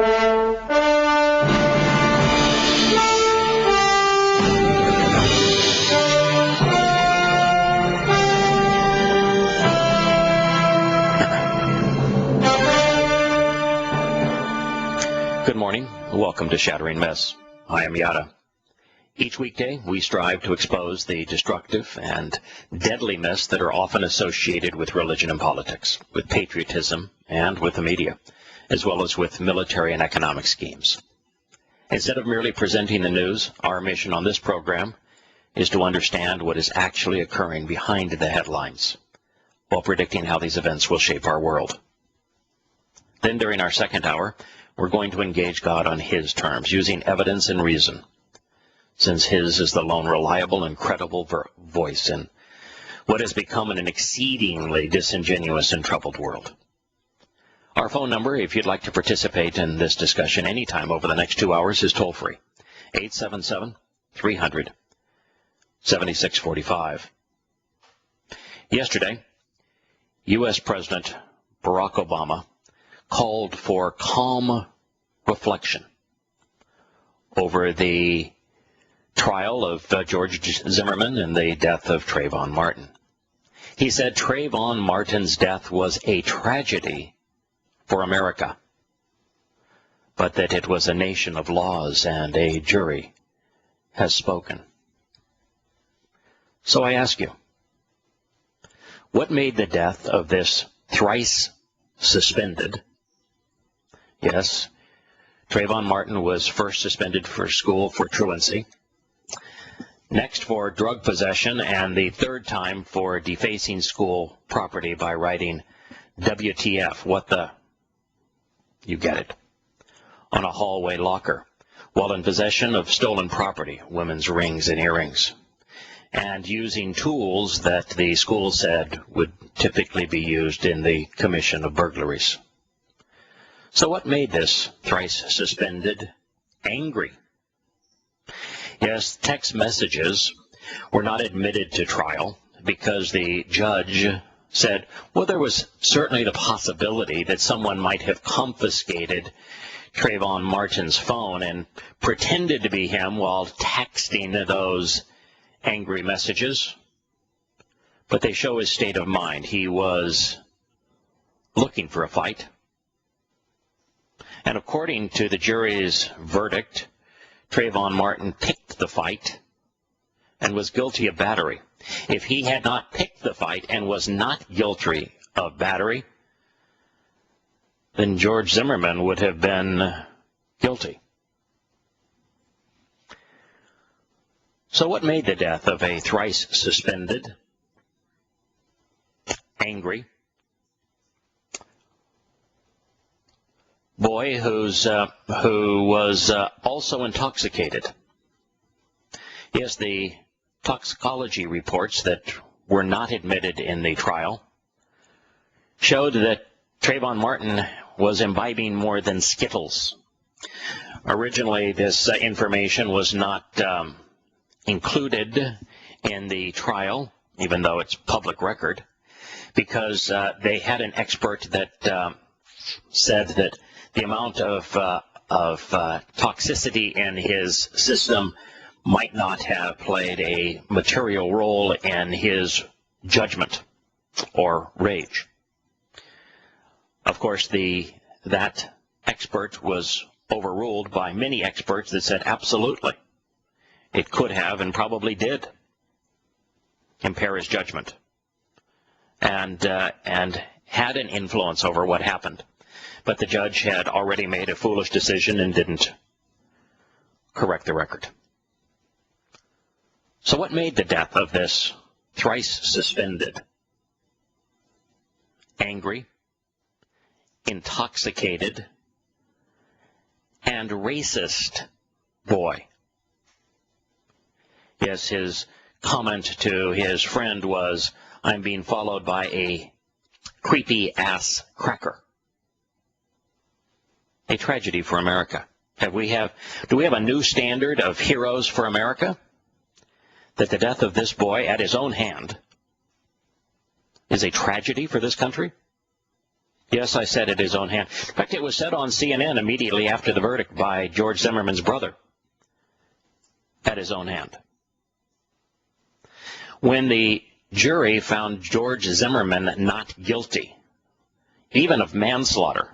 Good morning. Welcome to Shattering Myths. I am Yahowah. Each weekday, we strive to expose the destructive and deadly myths that are often associated with religion and politics, with patriotism, and with the media, as well as with military and economic schemes. Instead of merely presenting the news, our mission on this program is to understand what is actually occurring behind the headlines, while predicting how these events will shape our world. Then during our second hour, we're going to engage God on His terms, using evidence and reason, since His is the lone reliable and credible voice in what has become an exceedingly disingenuous and troubled world. Our phone number, if you'd like to participate in this discussion anytime over the next 2 hours, is toll-free, 877-300-7645. Yesterday, U.S. President Barack Obama called for calm reflection over the trial of George Zimmerman and the death of Trayvon Martin. He said Trayvon Martin's death was a tragedy for America, but that it was a nation of laws and a jury has spoken. So I ask you, what made the death of this thrice suspended? Yes, Trayvon Martin was first suspended for school for truancy, next for drug possession, and the third time for defacing school property by writing WTF, what the, you get it, on a hallway locker, while in possession of stolen property, women's rings and earrings, and using tools that the school said would typically be used in the commission of burglaries. So what made this thrice suspended angry? Yes, text messages were not admitted to trial because the judge said, well, there was certainly the possibility that someone might have confiscated Trayvon Martin's phone and pretended to be him while texting those angry messages. But they show his state of mind. He was looking for a fight. And according to the jury's verdict, Trayvon Martin picked the fight and was guilty of battery. If he had not picked the fight and was not guilty of battery, then George Zimmerman would have been guilty. So what made the death of a thrice suspended, angry boy who was also intoxicated? Yes, the toxicology reports that were not admitted in the trial showed that Trayvon Martin was imbibing more than Skittles. Originally, this information was not included in the trial, even though it's public record, because they had an expert that said that the amount of toxicity in his system might not have played a material role in his judgment or rage. Of course, that expert was overruled by many experts that said absolutely it could have and probably did impair his judgment and had an influence over what happened. But the judge had already made a foolish decision and didn't correct the record. So what made the death of this thrice suspended, angry, intoxicated, and racist boy? Yes, his comment to his friend was, "I'm being followed by a creepy ass cracker." A tragedy for America. Do we have a new standard of heroes for America? That the death of this boy at his own hand is a tragedy for this country? Yes, I said at his own hand. In fact, it was said on CNN immediately after the verdict by George Zimmerman's brother, at his own hand. When the jury found George Zimmerman not guilty, even of manslaughter,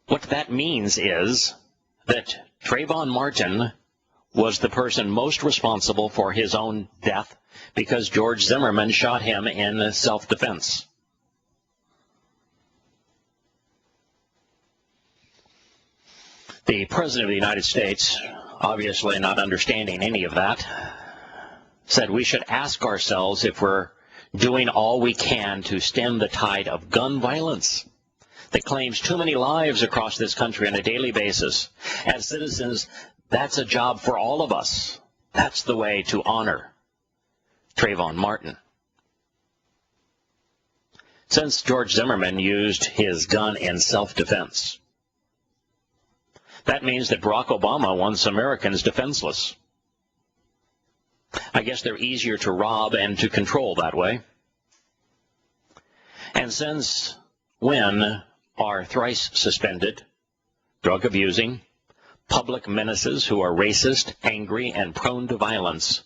what that means is that Trayvon Martin was the person most responsible for his own death because George Zimmerman shot him in self-defense. The President of the United States, obviously not understanding any of that, said we should ask ourselves if we're doing all we can to stem the tide of gun violence that claims too many lives across this country on a daily basis. As citizens, that's a job for all of us. That's the way to honor Trayvon Martin. Since George Zimmerman used his gun in self-defense, that means that Barack Obama wants Americans defenseless. I guess they're easier to rob and to control that way. And since when are thrice suspended, drug-abusing, public menaces who are racist, angry, and prone to violence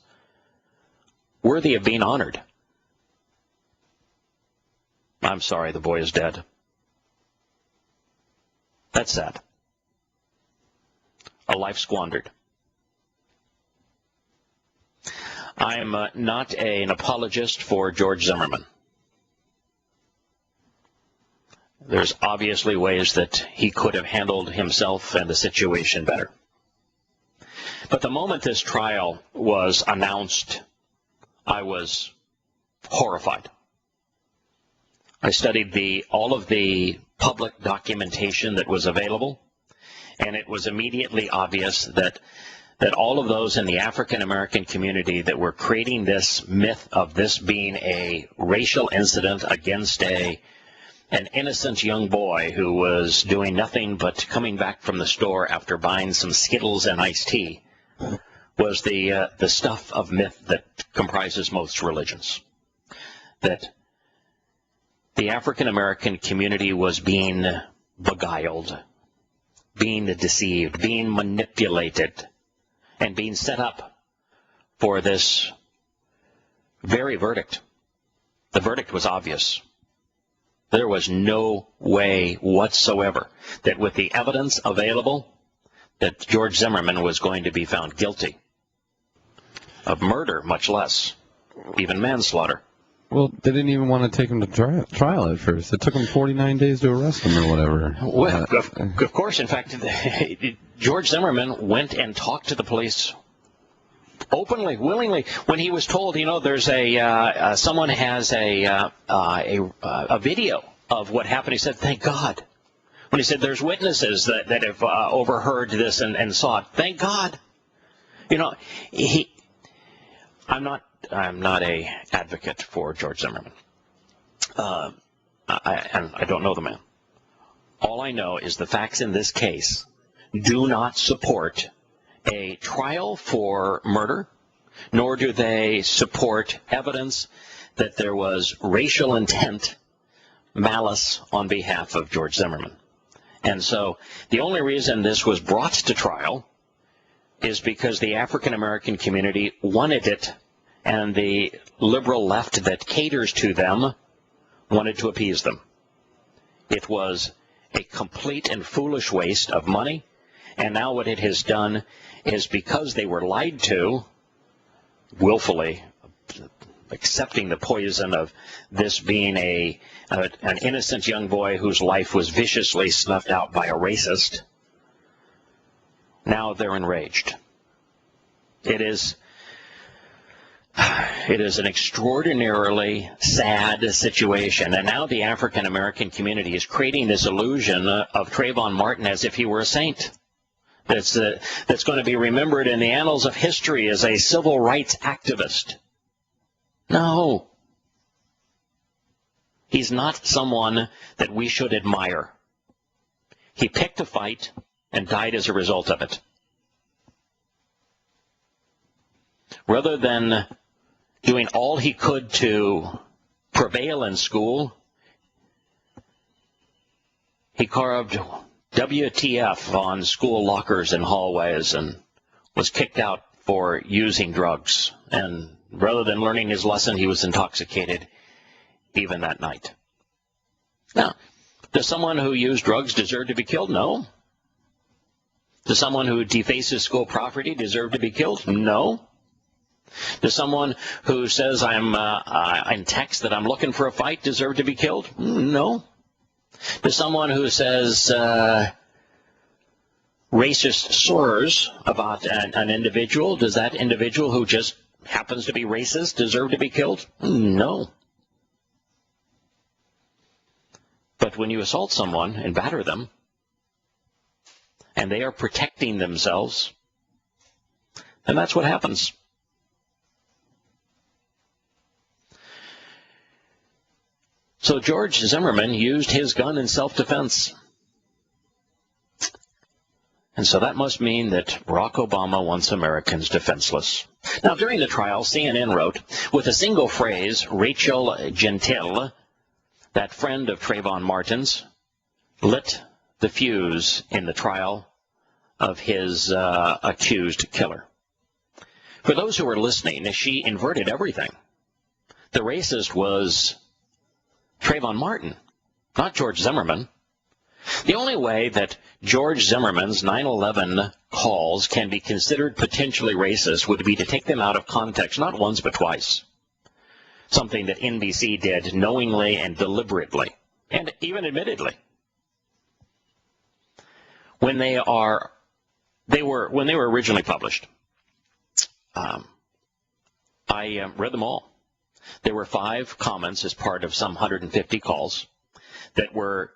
worthy of being honored? I'm sorry, the boy is dead. That's sad. A life squandered. I'm not an apologist for George Zimmerman. There's obviously ways that he could have handled himself and the situation better. But the moment this trial was announced, I was horrified. I studied all of the public documentation that was available, and it was immediately obvious that all of those in the African American community that were creating this myth of this being a racial incident against an innocent young boy who was doing nothing but coming back from the store after buying some Skittles and iced tea was the stuff of myth that comprises most religions. That the African American community was being beguiled, being deceived, being manipulated, and being set up for this very verdict. The verdict was obvious. There was no way whatsoever that with the evidence available that George Zimmerman was going to be found guilty of murder, much less even manslaughter. Well, they didn't even want to take him to trial at first. It took them 49 days to arrest him or whatever. Well, of course, in fact, George Zimmerman went and talked to the police openly, willingly, when he was told, there's someone has a video of what happened. He said, thank God. When he said there's witnesses that have overheard this and saw it, thank God. I'm not a advocate for George Zimmerman. And I don't know the man. All I know is the facts in this case do not support a trial for murder, nor do they support evidence that there was racial intent, malice on behalf of George Zimmerman. And so the only reason this was brought to trial is because the African American community wanted it, and the liberal left that caters to them wanted to appease them. It was a complete and foolish waste of money, and now what it has done is, because they were lied to, willfully accepting the poison of this being an innocent young boy whose life was viciously snuffed out by a racist, now they're enraged. It is an extraordinarily sad situation, and now the African American community is creating this illusion of Trayvon Martin as if he were a saint. That's going to be remembered in the annals of history as a civil rights activist. No. He's not someone that we should admire. He picked a fight and died as a result of it. Rather than doing all he could to prevail in school, he carved WTF on school lockers and hallways and was kicked out for using drugs. And rather than learning his lesson, he was intoxicated even that night. Now, does someone who used drugs deserve to be killed? No. Does someone who defaces school property deserve to be killed? No. Does someone who says in text that I'm looking for a fight deserve to be killed? No. Does someone who says racist slurs about an individual, does that individual who just happens to be racist deserve to be killed? No. But when you assault someone and batter them, and they are protecting themselves, then that's what happens. So George Zimmerman used his gun in self-defense. And so that must mean that Barack Obama wants Americans defenseless. Now, during the trial, CNN wrote, with a single phrase, Rachel Gentile, that friend of Trayvon Martin's, lit the fuse in the trial of his accused killer. For those who are listening, she inverted everything. The racist was Trayvon Martin, not George Zimmerman. The only way that George Zimmerman's 9/11 calls can be considered potentially racist would be to take them out of context, not once but twice. Something that NBC did knowingly and deliberately, and even admittedly. When they were originally published, I read them all. There were 5 comments as part of some 150 calls that were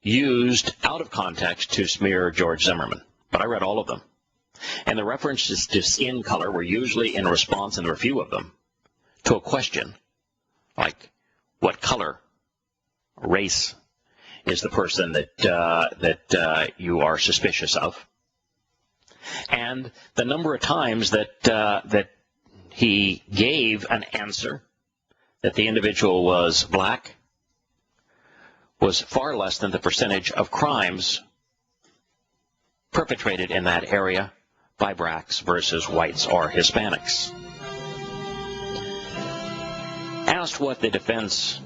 used out of context to smear George Zimmerman. But I read all of them. And the references to skin color were usually in response, and there were a few of them, to a question like, what color, race, is the person that you are suspicious of? And the number of times that he gave an answer that the individual was black was far less than the percentage of crimes perpetrated in that area by blacks versus whites or Hispanics. Asked what the defense,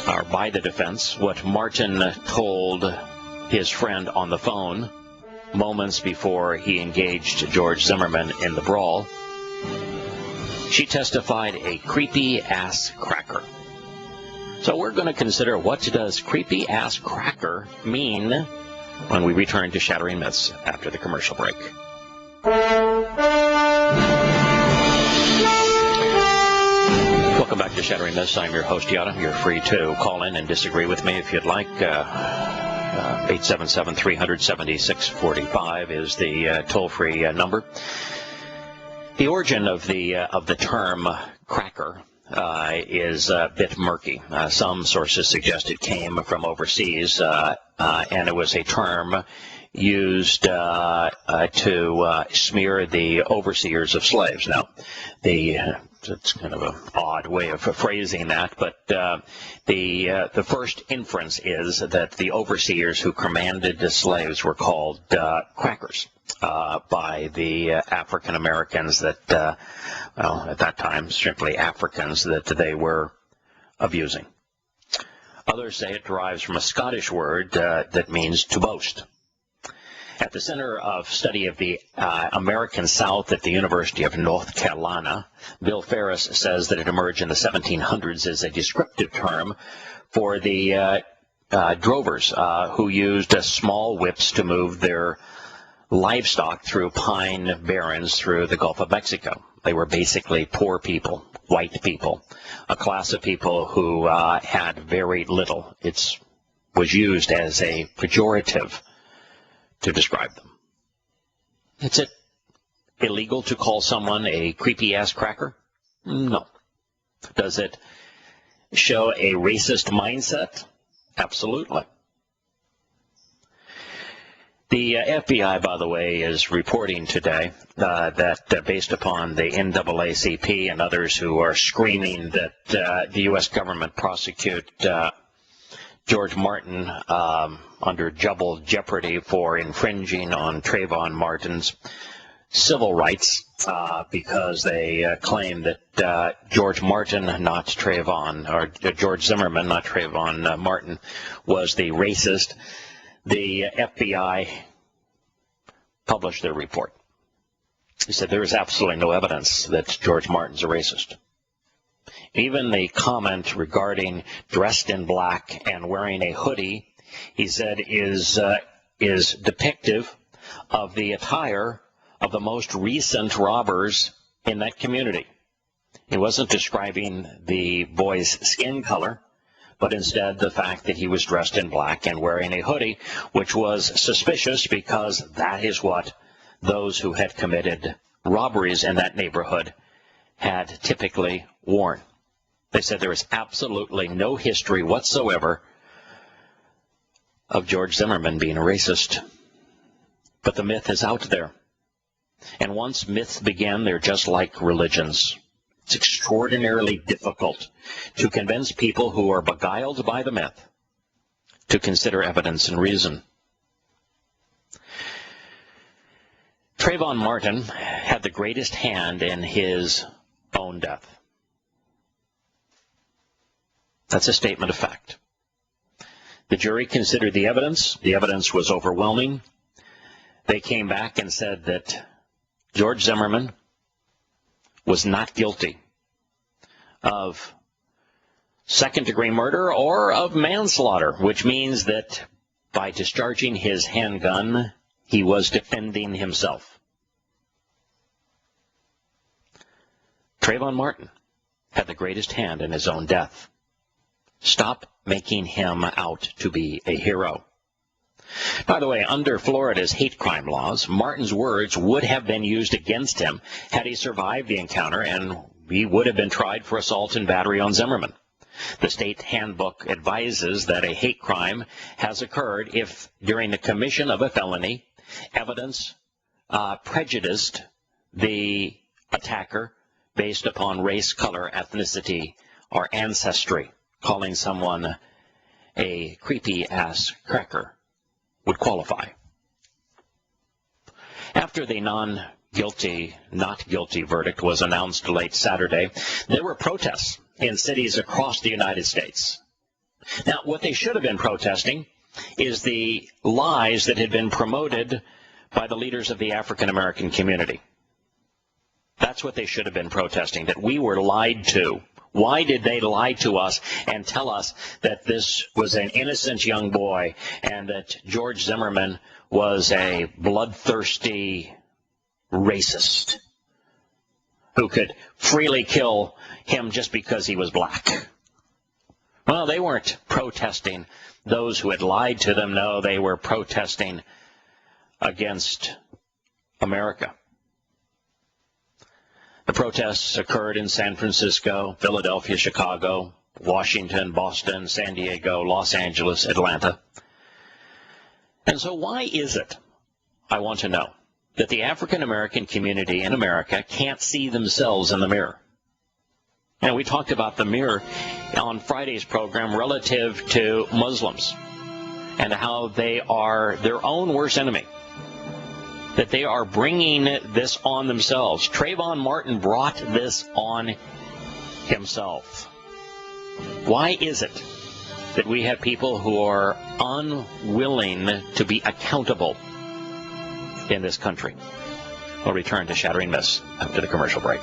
or by the defense, what Martin told his friend on the phone moments before he engaged George Zimmerman in the brawl, she testified a creepy-ass cracker. So we're going to consider, what does creepy-ass cracker mean when we return to Shattering Myths after the commercial break. Welcome back to Shattering Myths. I'm your host, Yahowah. You're free to call in and disagree with me if you'd like. 877-300-7645 is the toll-free number. The origin of the term cracker is a bit murky. Some sources suggest it came from overseas, and it was a term used to smear the overseers of slaves. Now, it's kind of an odd way of phrasing that, but the first inference is that the overseers who commanded the slaves were called crackers by the African Americans that, at that time, simply Africans that they were abusing. Others say it derives from a Scottish word that means to boast. At the Center of Study of the American South at the University of North Carolina, Bill Ferris says that it emerged in the 1700s as a descriptive term for the drovers who used small whips to move their livestock through pine barrens through the Gulf of Mexico. They were basically poor people, white people, a class of people who had very little. It was used as a pejorative to describe them. Is it illegal to call someone a creepy-ass cracker? No. Does it show a racist mindset? Absolutely. The FBI, by the way, is reporting today that based upon the NAACP and others who are screaming that the U.S. government prosecute George Martin under double jeopardy for infringing on Trayvon Martin's civil rights because they claim that George Martin, not Trayvon, or George Zimmerman, not Trayvon Martin, was the racist. The FBI published their report. He said there is absolutely no evidence that George Martin's a racist. Even the comment regarding dressed in black and wearing a hoodie, he said, is depictive of the attire of the most recent robbers in that community. He wasn't describing the boy's skin color, but instead the fact that he was dressed in black and wearing a hoodie, which was suspicious because that is what those who had committed robberies in that neighborhood had typically worn. They said there is absolutely no history whatsoever of George Zimmerman being a racist. But the myth is out there. And once myths begin, they're just like religions. It's extraordinarily difficult to convince people who are beguiled by the myth to consider evidence and reason. Trayvon Martin had the greatest hand in his own death. That's a statement of fact. The jury considered the evidence. The evidence was overwhelming. They came back and said that George Zimmerman was not guilty of second-degree murder or of manslaughter, which means that by discharging his handgun, he was defending himself. Trayvon Martin had the greatest hand in his own death. Stop making him out to be a hero. By the way, under Florida's hate crime laws, Martin's words would have been used against him had he survived the encounter, and he would have been tried for assault and battery on Zimmerman. The state handbook advises that a hate crime has occurred if, during the commission of a felony, evidence prejudiced the attacker based upon race, color, ethnicity, or ancestry. Calling someone a creepy-ass cracker would qualify. After the not guilty verdict was announced late Saturday, there were protests in cities across the United States. Now, what they should have been protesting is the lies that had been promoted by the leaders of the African American community. That's what they should have been protesting, that we were lied to. Why did they lie to us and tell us that this was an innocent young boy and that George Zimmerman was a bloodthirsty racist who could freely kill him just because he was black? Well, they weren't protesting those who had lied to them. No, they were protesting against America. The protests occurred in San Francisco, Philadelphia, Chicago, Washington, Boston, San Diego, Los Angeles, Atlanta. And so why is it, I want to know, that the African American community in America can't see themselves in the mirror? And we talked about the mirror on Friday's program relative to Muslims and how they are their own worst enemy, that they are bringing this on themselves. Trayvon Martin brought this on himself. Why is it that we have people who are unwilling to be accountable in this country? We'll return to Shattering Myths after the commercial break.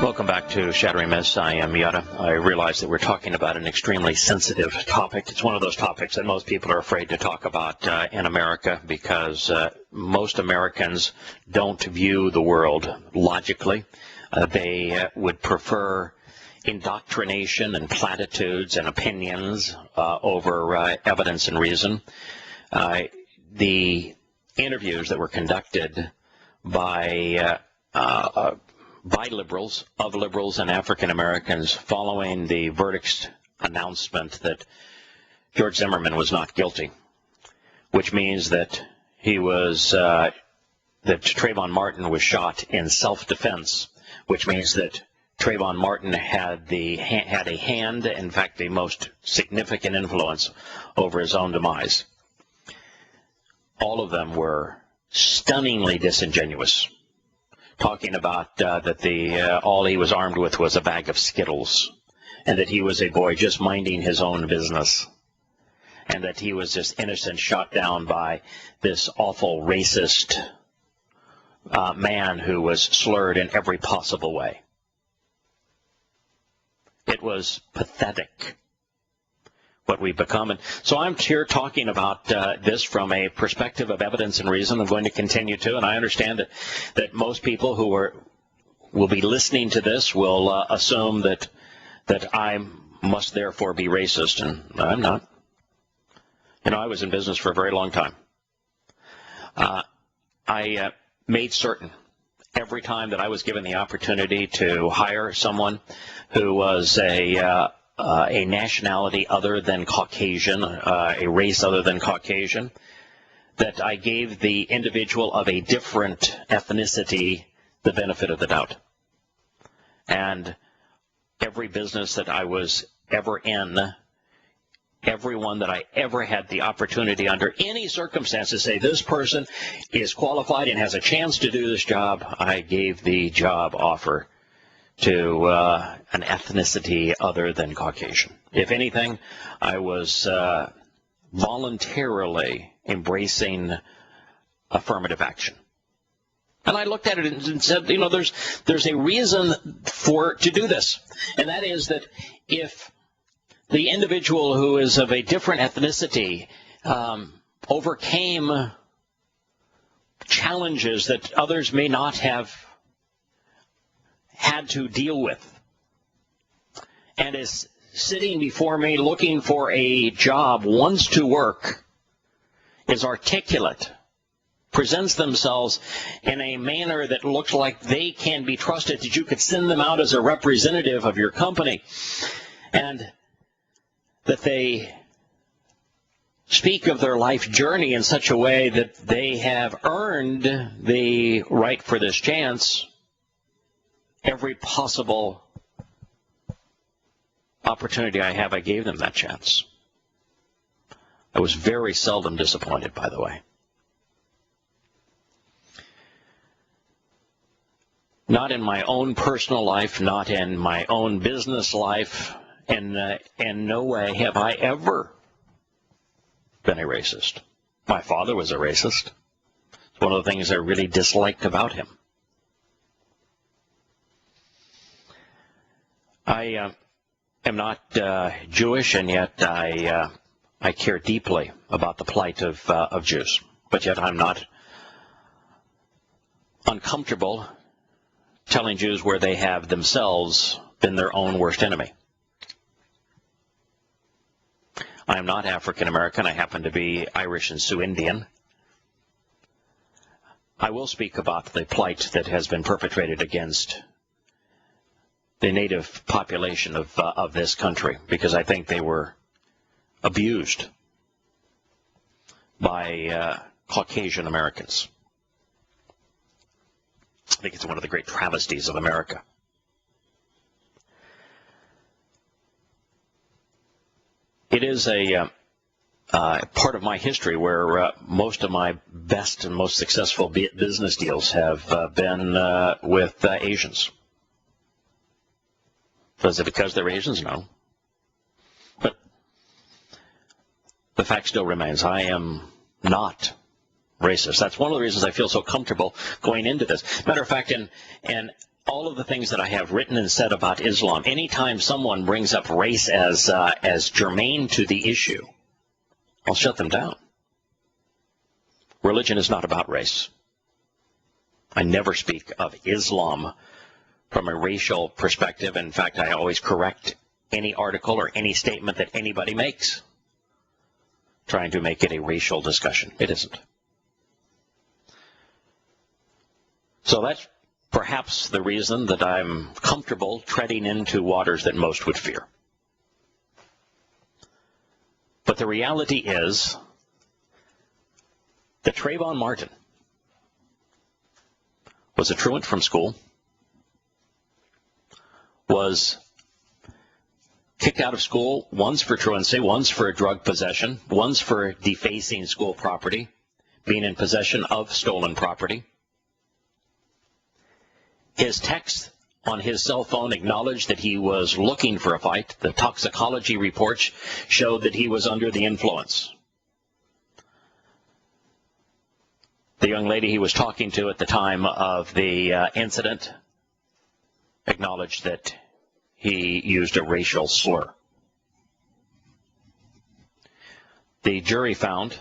Welcome back to Shattering Myths. I am Yahowah. I realize that we're talking about an extremely sensitive topic. It's one of those topics that most people are afraid to talk about in America because most Americans don't view the world logically. They would prefer indoctrination and platitudes and opinions over evidence and reason. the interviews that were conducted by liberals, of liberals and African Americans following the verdict's announcement that George Zimmerman was not guilty, which means that he was that Trayvon Martin was shot in self-defense, which means that Trayvon Martin had a hand, in fact, the most significant influence over his own demise. All of them were stunningly disingenuous, talking about that all he was armed with was a bag of Skittles, and that he was a boy just minding his own business, and that he was just innocent, shot down by this awful racist man who was slurred in every possible way. It was pathetic what we've become. And so I'm here talking about this from a perspective of evidence and reason. I'm going to continue to, and I understand that most people who will be listening to this will assume that I must therefore be racist, and I'm not. You know, I was in business for a very long time. I made certain every time that I was given the opportunity to hire someone who was a nationality other than Caucasian, a race other than Caucasian, that I gave the individual of a different ethnicity the benefit of the doubt. And every business that I was ever in, everyone that I ever had the opportunity under any circumstances say this person is qualified and has a chance to do this job, I gave the job offer to an ethnicity other than Caucasian. If anything, I was voluntarily embracing affirmative action. And I looked at it and said, you know, there's a reason to do this, and that is that if the individual who is of a different ethnicity overcame challenges that others may not have had to deal with, and is sitting before me looking for a job, wants to work, is articulate, presents themselves in a manner that looks like they can be trusted, that you could send them out as a representative of your company, and that they speak of their life journey in such a way that they have earned the right for this chance, every possible opportunity I have, I gave them that chance. I was very seldom disappointed, by the way. Not in my own personal life, not in my own business life, and in no way have I ever been a racist. My father was a racist. It's one of the things I really disliked about him. I am not Jewish, and yet I care deeply about the plight of Jews. But yet I'm not uncomfortable telling Jews where they have themselves been their own worst enemy. I am not African American. I happen to be Irish and Sioux Indian. I will speak about the plight that has been perpetrated against the native population of this country, because I think they were abused by Caucasian Americans. I think it's one of the great travesties of America. It is a part of my history where most of my best and most successful business deals have been with Asians. Was it because they're Asians? No. But the fact still remains, I am not racist. That's one of the reasons I feel so comfortable going into this. Matter of fact, in all of the things that I have written and said about Islam, anytime someone brings up race as germane to the issue, I'll shut them down. Religion is not about race. I never speak of Islam from a racial perspective. In fact, I always correct any article or any statement that anybody makes. trying to make it a racial discussion. It isn't. So that's perhaps the reason that I'm comfortable treading into waters that most would fear. But the reality is that Trayvon Martin was a truant from school, was kicked out of school, once for truancy, once for drug possession, once for defacing school property, being in possession of stolen property. His text on his cell phone acknowledged that he was looking for a fight. The toxicology reports showed that he was under the influence. The young lady he was talking to at the time of the incident acknowledged that he used a racial slur. The jury found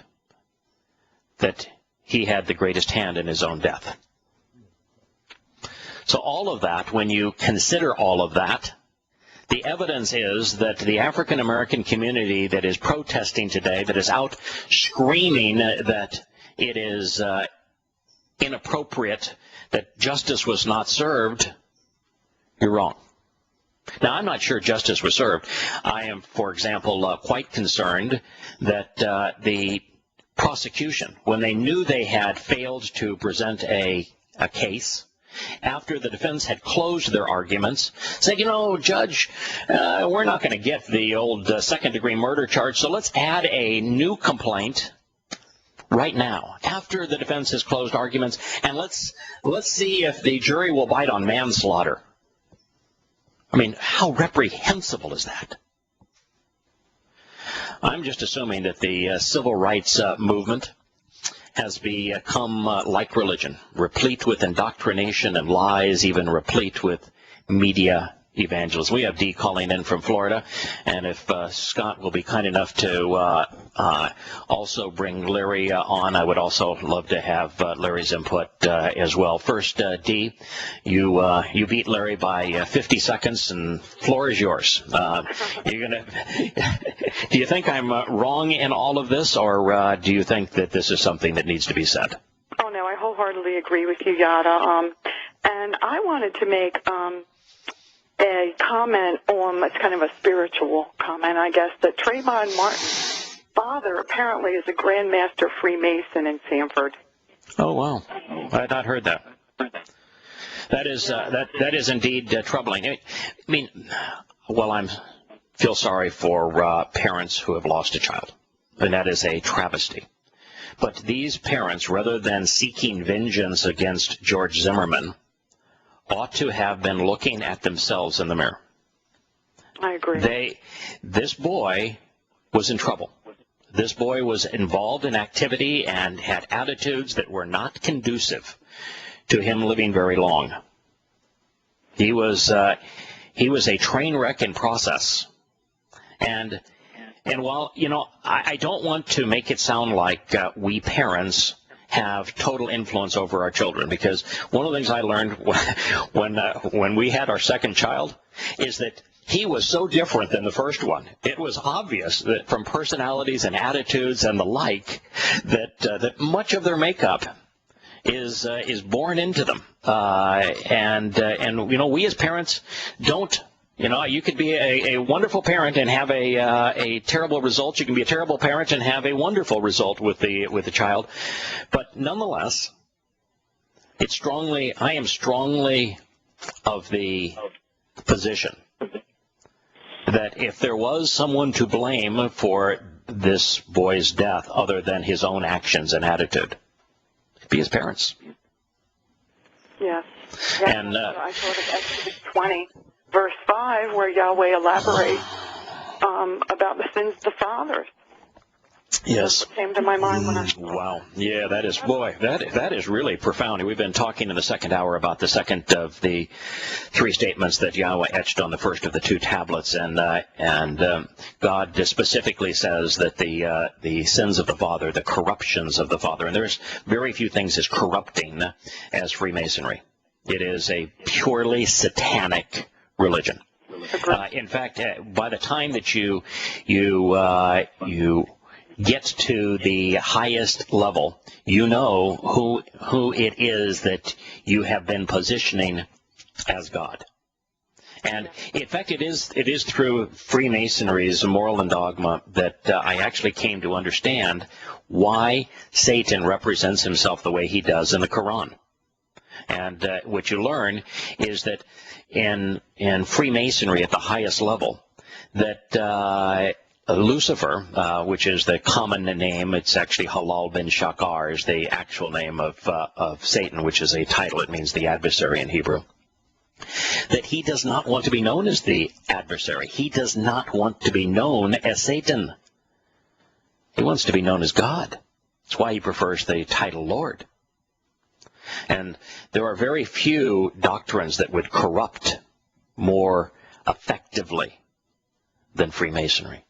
that he had the greatest hand in his own death. So all of that, when you consider all of that, the evidence is that the African American community that is protesting today, that is out screaming that it is inappropriate, that justice was not served, you're wrong. Now, I'm not sure justice was served. I am, for example, quite concerned that the prosecution, when they knew they had failed to present a case, after the defense had closed their arguments, said, you know, Judge, we're not going to get the old second-degree murder charge, so let's add a new complaint right now, after the defense has closed arguments, and let's see if the jury will bite on manslaughter. I mean, how reprehensible is that? I'm just assuming that the civil rights movement has become like religion, replete with indoctrination and lies, even replete with media evangelism. We have Dee calling in from Florida, and if Scott will be kind enough to also bring Larry on, I would also love to have Larry's input as well. First, Dee, you beat Larry by 50 seconds, and floor is yours. You're gonna. Do you think I'm wrong in all of this, or do you think that this is something that needs to be said? Oh no, I wholeheartedly agree with you, Yada. And I wanted to make a comment on, it's kind of a spiritual comment, I guess, that Trayvon Martin's father apparently is a Grand Master Freemason in Sanford. Oh, wow. I had not heard that. That is indeed troubling. I mean, well, I feel sorry for parents who have lost a child, and that is a travesty. But these parents, rather than seeking vengeance against George Zimmerman, ought to have been looking at themselves in the mirror. I agree. This boy was in trouble. This boy was involved in activity and had attitudes that were not conducive to him living very long. He was a train wreck in process. And while, you know, I don't want to make it sound like we parents have total influence over our children, because one of the things I learned when we had our second child is that he was so different than the first one. It was obvious that from personalities and attitudes and the like that much of their makeup is born into them, and you know, we as parents don't. You know, you could be a wonderful parent and have a terrible result. You can be a terrible parent and have a wonderful result with the child. But nonetheless, I am strongly of the position that if there was someone to blame for this boy's death other than his own actions and attitude, it'd be his parents. Yes. And I thought of Exodus 20. Verse 5, where Yahweh elaborates about the sins of the fathers. Yes. That's what came to my mind when I... Wow. Yeah, that is really profound. We've been talking in the second hour about the second of the three statements that Yahweh etched on the first of the two tablets, and God specifically says that the sins of the father, the corruptions of the father, and there's very few things as corrupting as Freemasonry. It is a purely satanic religion. In fact, by the time that you get to the highest level, you know who it is that you have been positioning as God. And in fact, it is through Freemasonry's moral and dogma that I actually came to understand why Satan represents himself the way he does in the Quran. And what you learn is that in Freemasonry at the highest level, that Lucifer, which is the common name, it's actually Halal bin Shakar, is the actual name of Satan, which is a title. It means the adversary in Hebrew. That he does not want to be known as the adversary. He does not want to be known as Satan. He wants to be known as God. That's why he prefers the title Lord. And there are very few doctrines that would corrupt more effectively than Freemasonry.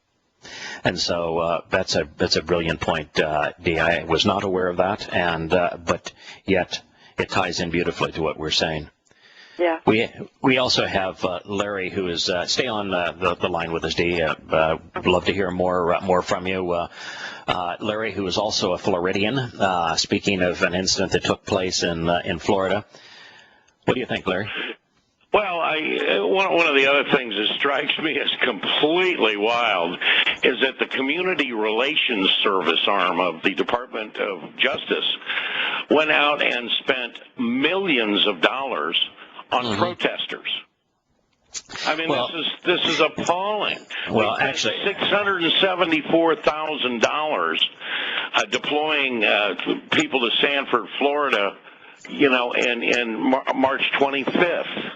And so that's a brilliant point, Dee. I was not aware of that, and but yet it ties in beautifully to what we're saying. Yeah. We also have Larry, who is stay on the line with us, Dee. Love to hear more from you. Larry, who is also a Floridian, speaking of an incident that took place in Florida. What do you think, Larry? Well, one of the other things that strikes me as completely wild is that the Community Relations Service arm of the Department of Justice went out and spent millions of dollars on protesters. I mean, well, this is appalling. Well, actually, $674,000 deploying people to Sanford, Florida, in March 25th.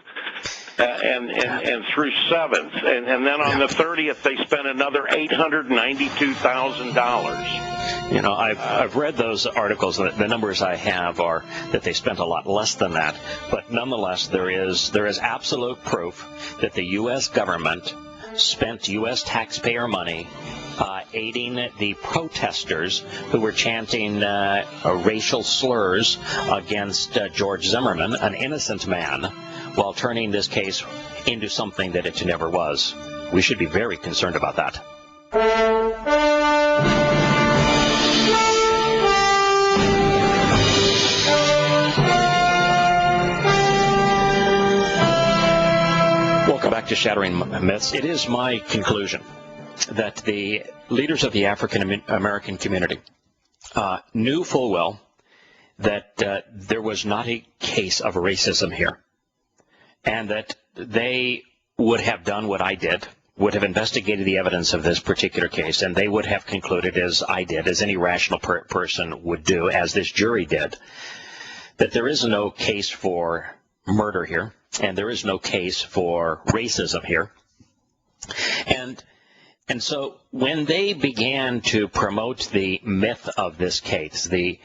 And through 7th. And then on the 30th, they spent another $892,000. I've read those articles. The numbers I have are that they spent a lot less than that. But nonetheless, there is absolute proof that the U.S. government spent U.S. taxpayer money aiding the protesters who were chanting racial slurs against George Zimmerman, an innocent man, while turning this case into something that it never was. We should be very concerned about that. Welcome back to Shattering Myths. It is my conclusion that the leaders of the African American community knew full well that there was not a case of racism here, and that they would have done what I did, would have investigated the evidence of this particular case, and they would have concluded, as I did, as any rational person would do, as this jury did, that there is no case for murder here, and there is no case for racism here. And so when they began to promote the myth of this case, the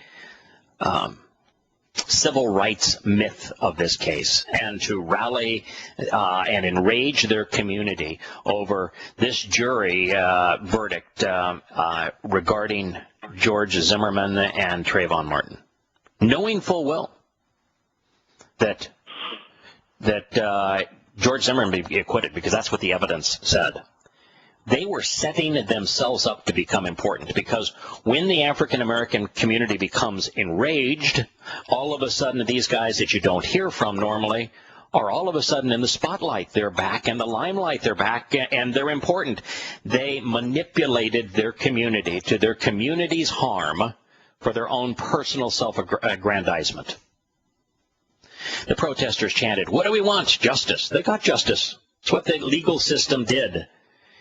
civil rights myth of this case, and to rally and enrage their community over this jury verdict regarding George Zimmerman and Trayvon Martin, knowing full well that George Zimmerman be acquitted, because that's what the evidence said. They were setting themselves up to become important, because when the African-American community becomes enraged, all of a sudden these guys that you don't hear from normally are all of a sudden in the spotlight. They're back in the limelight. They're back, and they're important. They manipulated their community to their community's harm for their own personal self-aggrandizement. The protesters chanted, "What do we want? Justice." They got justice. It's what the legal system did.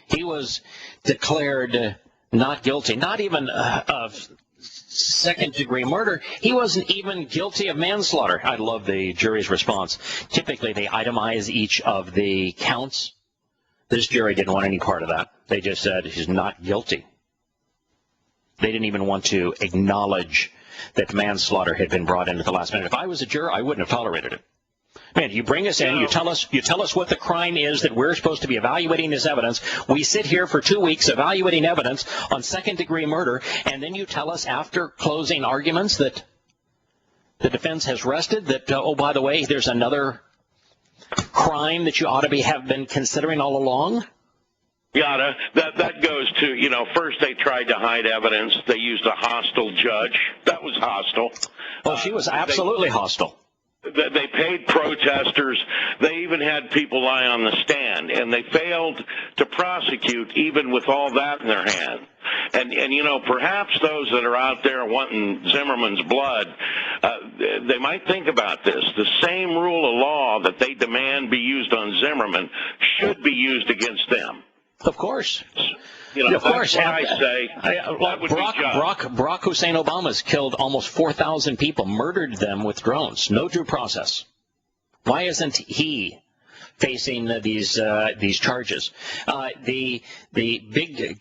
He was declared not guilty, not even of second-degree murder. He wasn't even guilty of manslaughter. I love the jury's response. Typically, they itemize each of the counts. This jury didn't want any part of that. They just said he's not guilty. They didn't even want to acknowledge that manslaughter had been brought in at the last minute. If I was a juror, I wouldn't have tolerated it. Man, you bring us in, you tell us what the crime is that we're supposed to be evaluating as evidence. We sit here for 2 weeks evaluating evidence on second-degree murder, and then you tell us after closing arguments that the defense has rested, that, oh, by the way, there's another crime that you ought to have been considering all along? Yada, that goes to, first they tried to hide evidence. They used a hostile judge. That was hostile. Well, she was absolutely hostile. They paid protesters. They even had people lie on the stand, and they failed to prosecute even with all that in their hand. And perhaps those that are out there wanting Zimmerman's blood, they might think about this. The same rule of law that they demand be used on Zimmerman should be used against them. Of course. Of course. That's what I say. That would be just. Barack Hussein Obama's killed almost 4,000 people, murdered them with drones. No due process. Why isn't he facing these charges? The big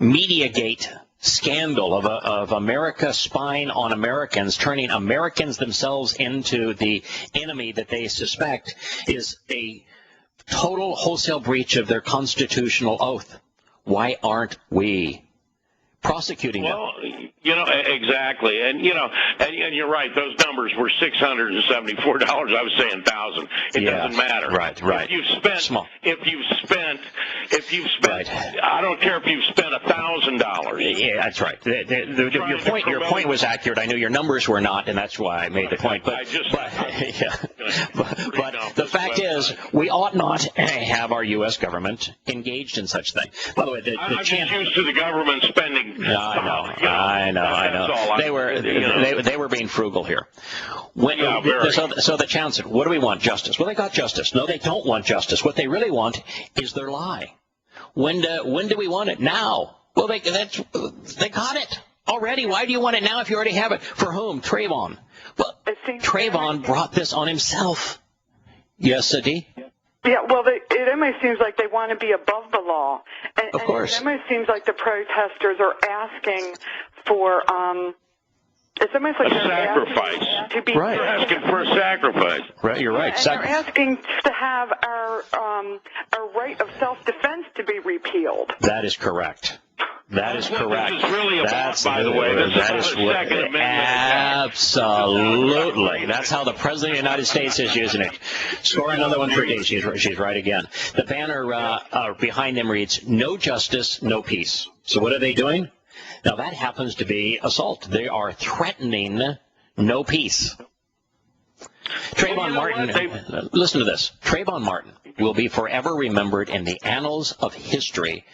Mediagate scandal of America spying on Americans, turning Americans themselves into the enemy that they suspect, is a total wholesale breach of their constitutional oath. Why aren't we prosecuting them? Well, exactly. And you're right. Those numbers were $674. I was saying 1,000. It doesn't matter. Right. If you've spent, I don't care if you've spent $1,000. Yeah, that's right. Your point was accurate. I knew your numbers were not, and that's why I made the point. But the fact is, we ought not have our U.S. government engaged in such thing. By the way, I'm just used to the government spending. I know. They were being frugal here. So the challenge said, what do we want? Justice. Well, they got justice. No, they don't want justice. What they really want is their lie. When do we want it? Now. Well, they got it already. Why do you want it now if you already have it? For whom? Trayvon. Well, Trayvon brought this on himself. Yes, Adi? Yeah, well, it almost seems like they want to be above the law. And, of course. And it almost seems like the protesters are asking for, it's almost like a sacrifice. To be right. They're asking for a sacrifice. Right, you're right. And they're asking to have our right of self-defense to be repealed. That is correct. That is correct. This is really about, by the way. This is what Second Amendment. Absolutely. That's how the President of the United States is using it. Score another one for D. She's right again. The banner behind them reads, "No justice, no peace." So what are they doing? Now, that happens to be assault. They are threatening no peace. Trayvon Martin, listen to this. Trayvon Martin will be forever remembered in the annals of history.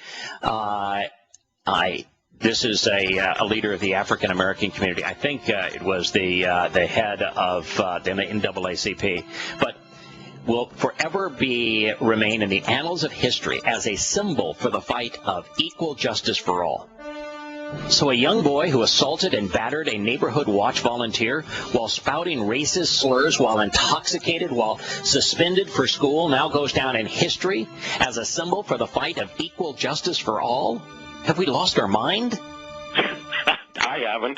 This is a leader of the African American community. I think it was the head of the NAACP, but will forever remain in the annals of history as a symbol for the fight of equal justice for all. So a young boy who assaulted and battered a neighborhood watch volunteer while spouting racist slurs, while intoxicated, while suspended for school, now goes down in history as a symbol for the fight of equal justice for all? Have we lost our mind? I haven't.